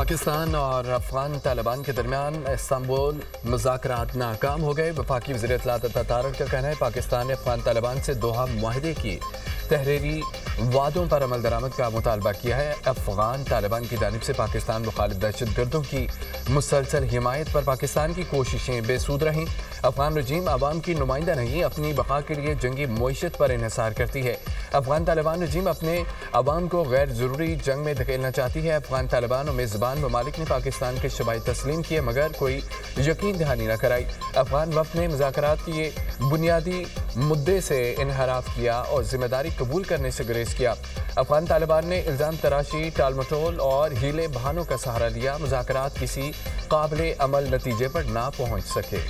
पाकिस्तान और अफगान तालिबान के दरमियान इस्तांबुल मुज़ाकरात नाकाम हो गए। वफाकी वज़ीर इत्तलात अता तारक का कहना है पाकिस्तान ने अफगान तालिबान से दोहा मुआहदे की तहरीरी वादों पर अमल दरामद का मुतालबा किया है। अफगान तालिबान की जानिब से पाकिस्तान मुखालिफ दहशत गर्दों की मुसलसल हिमायत पर पाकिस्तान की कोशिशें बेसूद रहीं। अफगान रजीम आवाम की नुमाइंदा नहीं, अपनी बका के लिए जंगी मईशत पर इन्हिसार करती है। अफगान तालिबान रजीम अपने अवाम को गैर ज़रूरी जंग में धकेलना चाहती है। अफगान तालिबान और मेज़बान ममालिक ने पाकिस्तान के शबाई तस्लीम किए मगर कोई यकीन दहानी न कराई। अफगान वफ़द ने मुज़ाकरात के बुनियादी मुद्दे से इनहराफ किया और जिम्मेदारी कबूल करने से गुरेज किया। अफगान तालिबान ने इल्ज़ाम तराशी, टाल मटोल और हीले बहानों का सहारा लिया। मुज़ाकरात किसी काबिल अमल नतीजे पर ना पहुँच सके।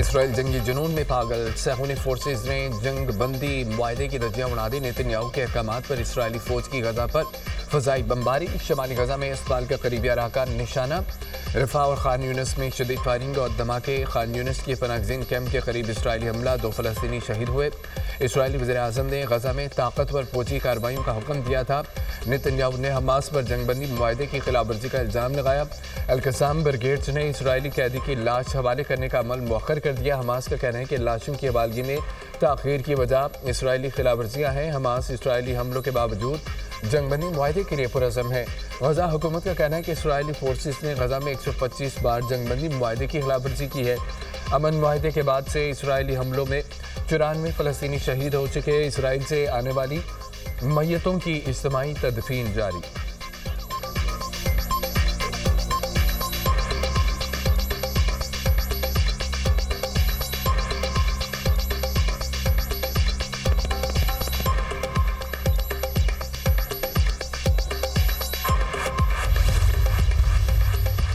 इसराइल जंगी जुनून में पागल। सहूनी फोर्सेज ने जंग बंदी मुआहदे की धज्जियां उड़ा दी। नेतन्याहू के अहकामात पर इसराइली फौज की गजा पर फ़ज़ाई बमबारी। शमाली गजा में अस्पताल का करीबी इलाका निशाना। रफ़ा और खान यूनिस में शदीद फायरिंग और धमाके। खान यूनिस के पनागज़ीन कैंप के करीब इसराइली हमला, 2 फ़लस्तीनी शहीद हुए। इसराइली वज़ीर आज़म ने गजा में ताकतवर फौजी कार्रवाइयों का हुक्म दिया था। नेतन्याहू ने हमास पर जंगबंदी मुआहदे की खिलाफवर्जी का इल्ज़ाम लगाया। अल-कसाम ब्रिगेड्स ने इसराइली कैदी की लाश हवाले करने का अमल मुअख्खर कर दिया। हमास का कहना है कि लाशों की हवालगी में ताख़ीर की वजह इसराइली खिलाफवर्जियाँ हैं। हमास इसराइली हमलों के बावजूद जंगबंदी मुआहदे के लिए पुरज़म है। गजा हुकूमत का कहना है कि इसराइली फोर्सेस ने गजा में 125 बार जंगबंदी मुआहदे की खिलाफवर्जी की है। अमन मुआहदे के बाद से इसराइली हमलों में 94 फ़लस्तीनी शहीद हो चुके हैं। इसराइल से आने वाली मैयतों की इज्तिमाई तदफीन जारी।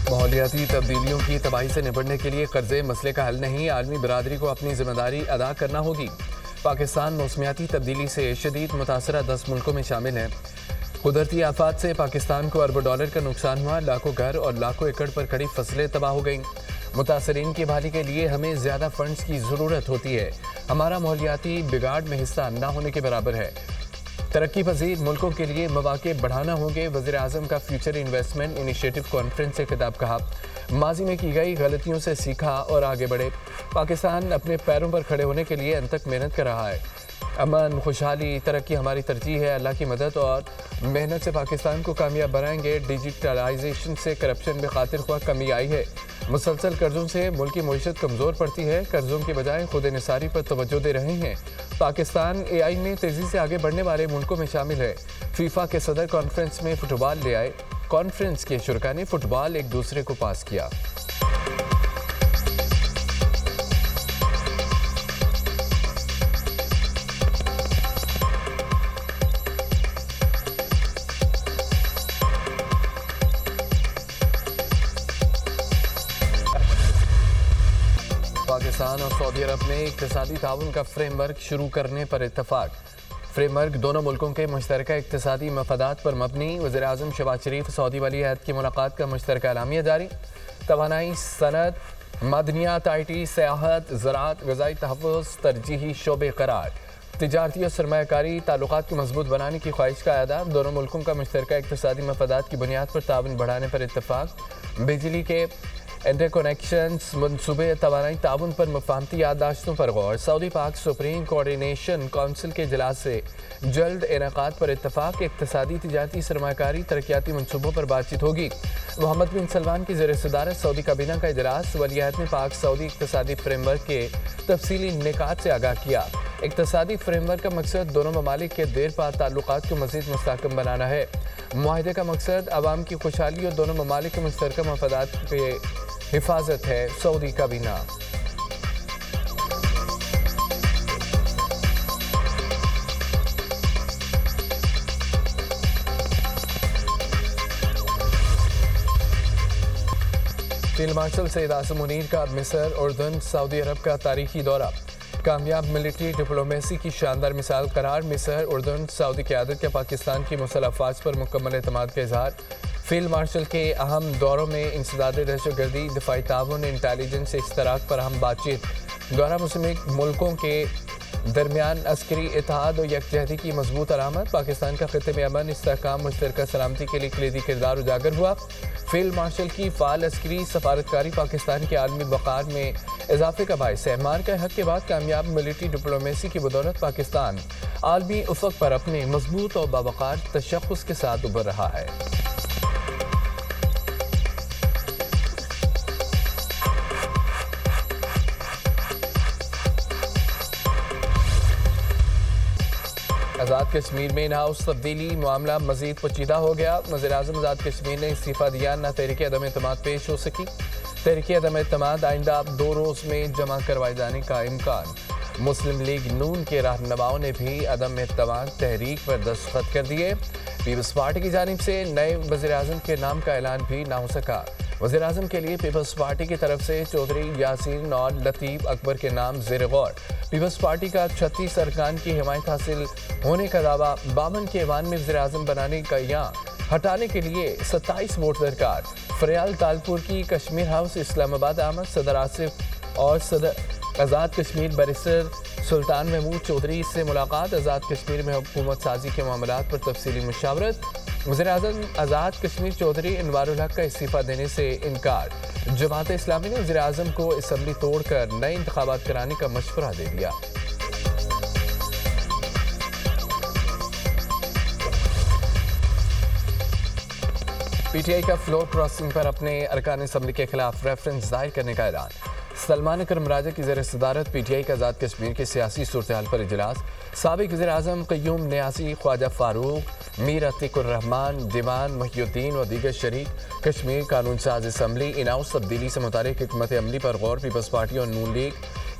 माहौलियाती तब्दीलियों की तबाही से निपटने के लिए कर्जे मसले का हल नहीं, आलमी बरादरी को अपनी जिम्मेदारी अदा करना होगी। पाकिस्तान मौसमियाती तब्दीली से शदीद मुतासरा 10 मुल्कों में शामिल है। कुदरती आफात से पाकिस्तान को अरबों डॉलर का नुकसान हुआ। लाखों घर और लाखों एकड़ पर खड़ी फसलें तबाह हो गईं। मुतासरीन की बहाली के लिए हमें ज़्यादा फंड्स की ज़रूरत होती है। हमारा माहौलियाती बिगाड़ में हिस्सा न होने के बराबर है। तरक्की पजीर मुल्कों के लिए मौक़े बढ़ाना होंगे। वज़ीर आज़म का फ्यूचर इन्वेस्टमेंट इनिशिएटिव कॉन्फ्रेंस से खिताब। कहा माजी में की गई गलतियों से सीखा और आगे बढ़े। पाकिस्तान अपने पैरों पर खड़े होने के लिए अनथक मेहनत कर रहा है। अमन, खुशहाली, तरक्की हमारी तरजीह है। अल्लाह की मदद और मेहनत से पाकिस्तान को कामयाब बनाएंगे। डिजिटलाइजेशन से करप्शन में खातिर ख्वाह कमी आई है। मुसलसल कर्जों से मुल्क की मईशत कमज़ोर पड़ती है। कर्जों के बजाय खुद निसारी पर तवज्जो दे रहे हैं। पाकिस्तान AI में तेज़ी से आगे बढ़ने वाले मुल्कों में शामिल है। फीफा के सदर कॉन्फ्रेंस में फुटबॉल ले आए। कॉन्फ्रेंस के शुरका ने फुटबॉल एक दूसरे को पास किया। पाकिस्तान और सऊदी अरब में इक़्तिसादी ताउन का फ्रेमवर्क शुरू करने पर इत्तफाक। फ्रेमवर्क दोनों मुल्कों के मुश्तरका इक़्तिसादी मफादात पर मबनी। वज़ीर आज़म शहबाज शरीफ सऊदी वली अहद की मुलाकात का मुश्तरका एलामिया जारी। तवानाई, सनत, मदनियात, IT, सयाहत, ज़राअत, ग़िज़ाई तहफ़्फ़ुज़ तरजीही शोबे करार। तिजारती और सरमायाकारी ताल्लुकात को मजबूत बनाने की ख्वाहिश का अदा। दोनों मुल्कों का मुश्तरका इक़्तिसादी मफादात की बुनियाद पर ताउन बढ़ाने पर इत्तफाक। बिजली के इंटरकनेक्शंस, मनसूबे, तवानाई ताउन पर मुफाहमती याददाश्तों पर गौर। सऊदी पाक सुप्रीम कोऑर्डिनेशन काउंसिल के इजलास से जल्द इनेकाद पर इत्तफाक। इक़्तिसादी, तिजारती, सरमायाकारी, तरक्याती मनसूबों पर बातचीत होगी। मोहम्मद बिन सलमान की ज़ेर सदारत सऊदी काबीना का इजलास। वली अहद ने पाक सऊदी इक़्तिसादी फ्रेमवर्क के तफसीली निकात से आगाह किया। इक़्तिसादी फ्रेमवर्क का मकसद दोनों ममालिक के देर पा ताल्लुकात को मज़ीद मुस्तहकम बनाना है। मुआहदे का मकसद आवाम की खुशहाली और दोनों ममालिक के मुश्तरका मफादात के हिफाजत है। सऊदी काबीना। फील्ड मार्शल सैयद आसिम मुनीर का मिस्र, उर्दन, सऊदी अरब का तारीखी दौरा। कामयाब मिलिट्री डिप्लोमेसी की शानदार मिसाल करार। मिस्र, उर्दन, सऊदी क़यादत का पाकिस्तान की मुसल्लह अफ़वाज पर मुकम्मल एतमाद का इज़हार। फील्ड मार्शल के अहम दौरों में इंसदाद दहशतगर्दी, दिफाई ताउन, इंटेलिजेंस इश्तराक पर अहम बातचीत। दौरा मुस्लिम मुल्कों के दरमियान अस्करी इत्तेहाद और यकजहती की मजबूत अलामत। पाकिस्तान का खित्ते में अमन, इस्तेहकाम, मुश्तरका सलामती के लिए कलीदी किरदार उजागर हुआ। फील्ड मार्शल की फाल अस्करी सफारतकारी पाकिस्तान के आलमी वक़ार में इजाफे का बायस है। मार का हक के बाद कामयाब मिलिट्री डिप्लोमेसी की बदौलत पाकिस्तान आलमी उफ़क़ पर अपने मजबूत और बावक़ार तशख़्ख़ुस के साथ उभर रहा है। आज़ाद कश्मीर में इन हाउस तब्दीली मामला मजीद पेचीदा हो गया। वज़ीर-ए-आज़म आज़ाद कश्मीर ने इस्तीफ़ा दिया, न तहरीक अदम एतमाद पेश हो सकी। तहरीक अदम एतमाद आइंदा 2 रोज़ में जमा करवाए जाने का इम्कान। मुस्लिम लीग नून के रहनुमाओं ने भी अदम एतमाद तहरीक पर दस्तखत कर दिए। पीपल्स पार्टी की जानिब से नए वज़ीर-ए-आज़म के नाम का ऐलान भी ना हो सका। वज़ीर-ए-आज़म के लिए पीपल्स पार्टी की तरफ से चौधरी यासीन और लतीफ़ अकबर के नाम ज़ेर गौर। पीपल्स पार्टी का 36 अरकान की हिमायत हासिल होने का दावा। 52 के ऐवान में वज़ीर-ए-आज़म बनाने का या हटाने के लिए 27 वोट दरकार। फरियाल तालपुर की कश्मीर हाउस इस्लामाबाद आमद। सदर आसिफ और सदर आज़ाद कश्मीर बैरिस्टर सुल्तान महमूद चौधरी से मुलाकात। आज़ाद कश्मीर में हुकूमत साजी के मामलात पर तफसीली मुशावरत। वज़ीर-ए-आज़म आज़ाद कश्मीर चौधरी अनवारुल हक का इस्तीफ़ा देने से इनकार। जमात इस्लामी ने वज़ीर-ए-आज़म को असम्बली तोड़कर नए इंतखाबात कराने का मशवरा दे दिया। पीटीआई का फ्लोर क्रॉसिंग पर अपने अरकान असम्बली के खिलाफ रेफरेंस दायर करने का ऐलान। सलमान अकरम राजा की ज़ेर सदारत पीटीआई का आज़ाद कश्मीर की सियासी सूरत-ए-हाल पर इजलास। साबिक़ वज़ीर-ए-आज़म क़य्यूम नियाज़ी, ख्वाजा फारूक, मीर अतीकुर रहमान, दीवान मुहियुद्दीन व दीगर शरीक कश्मीर कानून साज असम्बली इन हाउस तब्दीली से मुतालिक हिकमत अमली पर गौर। पीपल्स पार्टी और नून लीग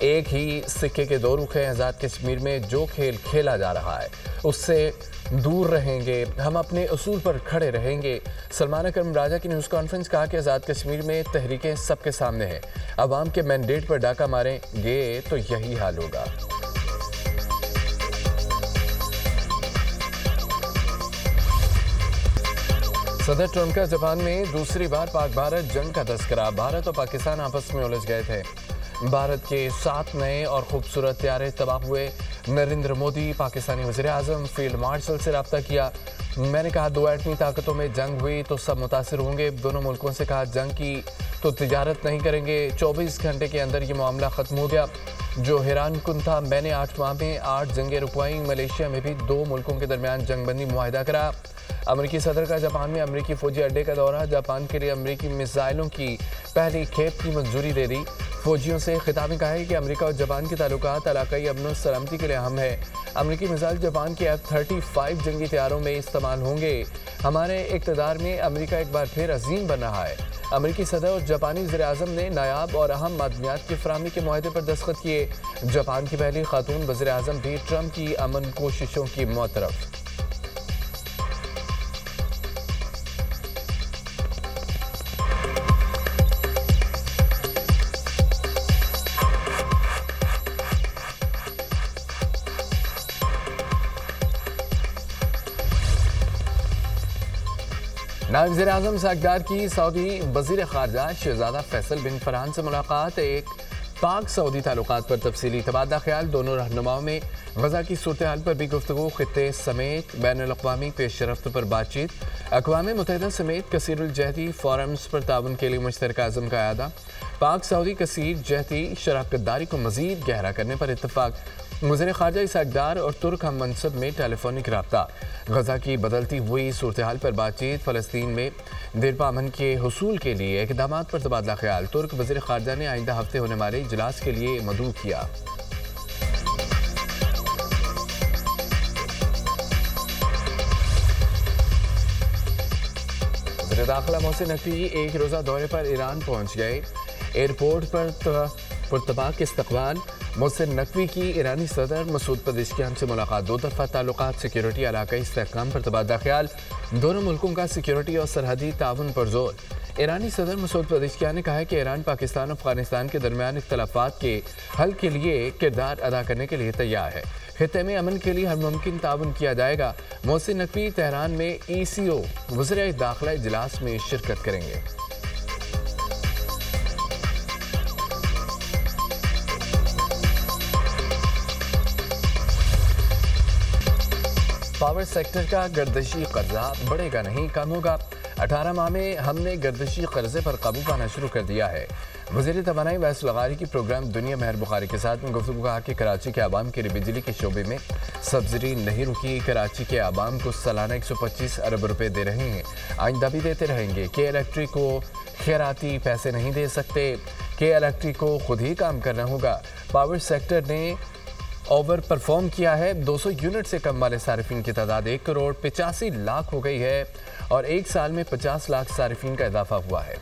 एक ही सिक्के के 2 रुख हैं। आज़ाद कश्मीर में जो खेल खेला जा रहा है उससे दूर रहेंगे, हम अपने उसूल पर खड़े रहेंगे। सलमान अकरम राजा की न्यूज़ कॉन्फ्रेंस। कहा कि आज़ाद कश्मीर में तहरीकें सबके सामने हैं, अवाम के मैंडेट पर डाका मारेंगे तो यही हाल होगा। सदर ट्रंप का जापान में दूसरी बार पाक भारत जंग का तस्करा। भारत और पाकिस्तान आपस में उलझ गए थे। भारत के 7 नए और खूबसूरत त्यारे तबाह हुए। नरेंद्र मोदी पाकिस्तानी वज़ीर-ए-आज़म फील्ड मार्शल से रब्ता किया। मैंने कहा 2 एटमी ताकतों में जंग हुई तो सब मुतासिर होंगे। दोनों मुल्कों से कहा जंग की तो तिजारत नहीं करेंगे। 24 घंटे के अंदर ये मामला ख़त्म हो गया जो हैरान कुन था। मैंने 8 माह में 8 जंगें रुकवाई। मलेशिया में भी 2 मुल्कों के दरमियान जंगबंदी मुआहिदा करा। अमरीकी सदर का जापान में अमरीकी फौजी अड्डे का दौरा। जापान के लिए अमरीकी मिसाइलों की पहली खेप की मंजूरी दे दी। फौजियों से खिताब में कहा है कि अमेरिका और जापान के ताल्लुकात इलाकाई अमन और सलामती के लिए अहम है। अमरीकी मिसाइल जापान के F-35 जंगी तैयारों में इस्तेमाल होंगे। हमारे इक़्तिदार में अमेरिका एक बार फिर अजीम बन रहा है। अमरीकी सदर और जापानी वज़ीर-ए-आज़म ने नायाब और अहम मादनियात की फराहमी के मुआहदे पर दस्तखत किए। जापान की पहली खातून वज़ीर-ए-आज़म भी ट्रंप की अमन कोशिशों की मुतरफ। नायब वज़ीर-ए-आज़म सागदार की सऊदी वज़ीर ख़ारजा शहज़ादा फैसल बिन फरहान से मुलाकात। एक पाक सऊदी ताल्लुकात पर तफसीली तबादला ख्याल। दोनों रहनुमाओं में गज़ा की सूरत हाल पर भी गुफ्तगू। खित्ते समेत बैनुल-अक़वामी पेशरफ्त पर बातचीत। अक़वाम मुत्तहिदा समेत कसीरुल जहती फोरम्स पर ताउन के लिए मुश्तरका अज़्म का अयादा। पाक सऊदी कसीर जहती शराकतदारी को मज़ीद गहरा करने पर इत्तफ़ाक़। वज़ीर ख़ारजा इसाक़दार और तुर्क हम मनसब में टेलीफोनिक रब्ता। गज़ा की बदलती हुई सूरत हाल पर बातचीत। फ़लस्तीन में देरपा अमन के हुसूल के लिए इक़दामात पर तबादला ख्याल। तुर्क वज़ीर ख़ारजा ने आइंदा हफ्ते होने वाले इजलास के लिए मदऊ किया। वज़ीर दाखिला मोहसिन नकवी एक रोज़ा दौरे पर ईरान पहुँच गए। एयरपोर्ट पर पुरतबाक इस्तकबाल। मोहसिन नकवी की ईरानी सदर मसूद पेज़ेश्कियान से मुलाकात। 2 तरफ़ा ताल्लुकात, सिक्योरिटी, इलाकाई इस्तेहकाम पर तबादला ख्याल। दोनों मुल्कों का सिक्योरिटी और सरहदी ताउन पर जोर। ईरानी सदर मसूद पेज़ेश्कियान ने कहा है कि ईरान पाकिस्तान और अफ़गानिस्तान के दरमियान इख्तलाफात के हल के लिए किरदार अदा करने के लिए तैयार है। खित्ते में अमन के लिए हर मुमकिन ताउन किया जाएगा। मोहसिन नकवी तेहरान में ECO वज़ीर दाखिला इजलास में शिरकत करेंगे। पावर सेक्टर का गर्दिशी कर्जा बढ़ेगा नहीं, कम होगा। 18 माह में हमने गर्दिशी कर्जे पर काबू पाना शुरू कर दिया है। वज़ीर तवानाई वैस लगारी की प्रोग्राम दुनिया महर बुखारी के साथ में गुफ्तगू कहा कि कराची के आवाम के लिए बिजली के शोबे में सब्सिडी नहीं रुकी। कराची के आवाम को सालाना 125 अरब रुपए दे रहे हैं, आइंदा भी देते रहेंगे। के इलेक्ट्रिक को खैराती पैसे नहीं दे सकते। के इलेक्ट्रिक को खुद ही काम करना होगा। पावर सेक्टर ने ओवर परफॉर्म किया है। 200 यूनिट से कम वाले सारिफिन की तादाद 1 करोड़ 85 लाख हो गई है और एक साल में 50 लाख सारिफिन का इजाफा हुआ है।